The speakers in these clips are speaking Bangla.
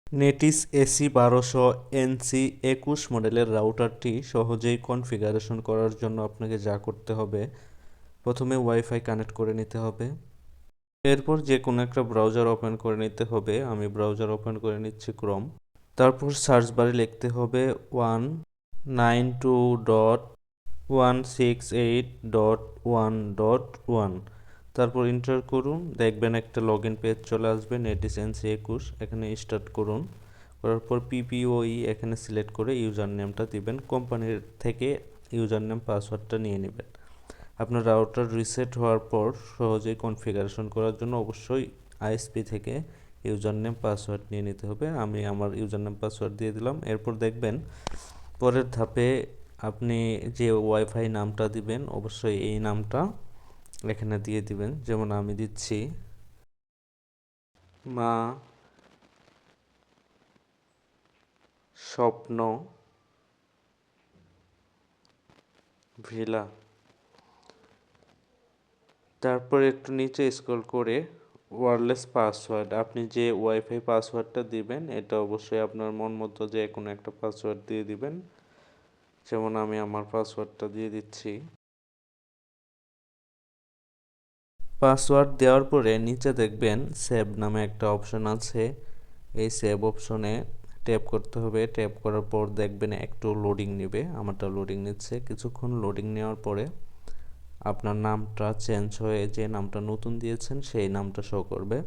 নেটিস এসি 1200 NC 21 মডেলের রাউটারটি সহজেই কনফিগারেশন করার জন্য আপনাকে যা করতে হবে, প্রথমে ওয়াইফাই কানেক্ট করে নিতে হবে। এরপর যে কোনো একটা ব্রাউজার ওপেন করে নিতে হবে। আমি ব্রাউজার ওপেন করে নিচ্ছি ক্রোম। তারপর সার্চ বারে লিখতে হবে 192.168.1.1। তারপর এন্টার করুন, দেখবেন একটা লগ ইন পেজ চলে আসবে নেটিস NC 21। এখানে স্টার্ট করুন, করার পর PPOE এখানে সিলেক্ট করে ইউজার নেমটা দিবেন। কোম্পানির থেকে ইউজার নেম পাসওয়ার্ডটা নিয়ে নেবেন। আপনার রাউটার রিসেট হওয়ার পর সহজেই কনফিগারেশন করার জন্য অবশ্যই ISP থেকে ইউজার নেম পাসওয়ার্ড নিয়ে নিতে হবে। আমি আমার ইউজার নেম পাসওয়ার্ড দিয়ে দিলাম। এরপর দেখবেন পরের ধাপে আপনি যে ওয়াইফাই নামটা দিবেন অবশ্যই এই নামটা এখানে দিয়ে দিবেন। যেমন আমি দিচ্ছি মা স্বপ্ন ভিলা। তারপর একটু নিচে স্ক্রল করে ওয়্যারলেস পাসওয়ার্ড, আপনি যে ওয়াইফাই পাসওয়ার্ডটা দিবেন এটা অবশ্যই আপনার মন মতো যে কোনো একটা পাসওয়ার্ড দিয়ে দিবেন। যেমন আমি আমার পাসওয়ার্ডটা দিয়ে দিচ্ছি। পাসওয়ার্ড দেওয়ার পরে নিচে দেখবেন সেভ নামে একটা অপশন আছে। এই সেভ অপশনে ট্যাপ করতে হবে। ট্যাপ করার পর দেখবেন একটু লোডিং নেবে। আমারটা লোডিং নিচ্ছে। কিছুক্ষণ লোডিং নেওয়ার পরে আপনার নামটা চেঞ্জ হয়ে যে নামটা নতুন দিয়েছেন সেই নামটা শো করবে।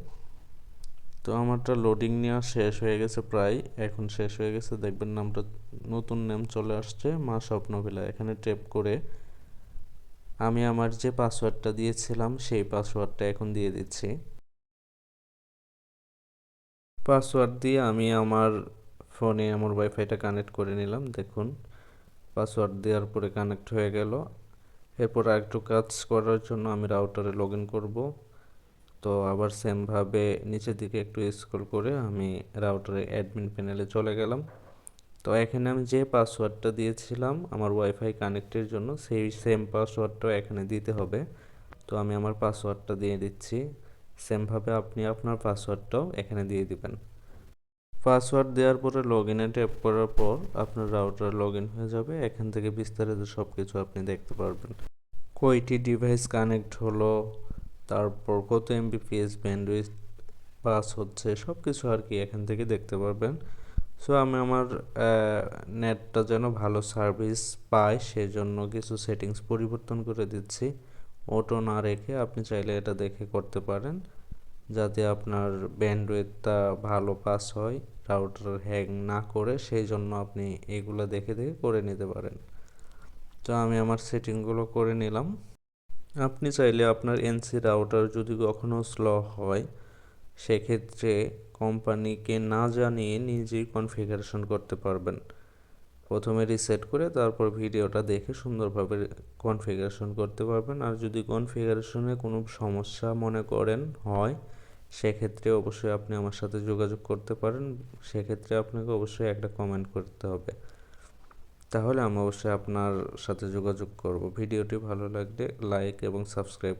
তো আমারটা লোডিং নেওয়া শেষ হয়ে গেছে, প্রায় এখন শেষ হয়ে গেছে। দেখবেন নামটা নতুন নেম চলে আসছে মা স্বপ্নভিলা। এখানে ট্যাপ করে আমি আমার যে পাসওয়ার্ডটা দিয়েছিলাম সেই পাসওয়ার্ডটা এখন দিয়ে দিচ্ছি। পাসওয়ার্ড দিয়ে আমি আমার ফোনে আমার ওয়াইফাইটা কানেক্ট করে নিলাম। দেখুন পাসওয়ার্ড দেওয়ার পরে কানেক্ট হয়ে গেল। এরপর আরেকটু কাজ করার জন্য আমি রাউটারে লগ ইন করবো। তো আবার সেমভাবে নিচের দিকে একটু স্ক্রল করে আমি রাউটারে অ্যাডমিন প্যানেলে চলে গেলাম। তো এখানে আমি যে পাসওয়ার্ডটা দিয়েছিলাম আমার ওয়াইফাই কানেক্টের জন্য সেই সেম পাসওয়ার্ডটাও এখানে দিতে হবে। তো আমি আমার পাসওয়ার্ডটা দিয়ে দিচ্ছি। সেমভাবে আপনি আপনার পাসওয়ার্ডটাও এখানে দিয়ে দিবেন। পাসওয়ার্ড দেওয়ার পরে লগ ইনে ট্যাপ করার পর আপনার রাউটার লগ ইন হয়ে যাবে। এখান থেকে বিস্তারিত সব কিছু আপনি দেখতে পারবেন। কয়টি ডিভাইস কানেক্ট হলো, তারপর কত MBPS ব্যান্ডউইথ পাস হচ্ছে, সব কিছু আর কি এখান থেকে দেখতে পারবেন। সো আমি আমার নেটটা যেন ভালো সার্ভিস পায় সেজন্য কিছু সেটিংস পরিবর্তন করে দিচ্ছি। অটো না রেখে আপনি চাইলে এটা দেখে করতে পারেন যাতে আপনার ব্যান্ডউইথটা ভালো পাস হয়, রাউটার হ্যাং না করে, সেই জন্য আপনি এগুলো দেখে দেখে করে নিতে পারেন। তো আমি আমার সেটিংগুলো করে নিলাম। আপনি চাইলে আপনার NC রাউটার যদি কখনো স্লো হয় সেক্ষেত্রে কোম্পানিকে না জানিয়ে নিজেই কনফিগারেশন করতে পারবেন। প্রথমে রিসেট করে তারপর ভিডিওটা দেখে সুন্দরভাবে কনফিগারেশন করতে পারবেন। আর যদি কনফিগারেশনে কোনো সমস্যা মনে করেন হয় সেক্ষেত্রে অবশ্যই আপনি আমার সাথে যোগাযোগ করতে পারেন। সেক্ষেত্রে আপনাকে অবশ্যই একটা কমেন্ট করতে হবে, তাহলে আমি অবশ্যই আপনার সাথে যোগাযোগ করব। ভিডিওটি ভালো লাগলে লাইক এবং সাবস্ক্রাইব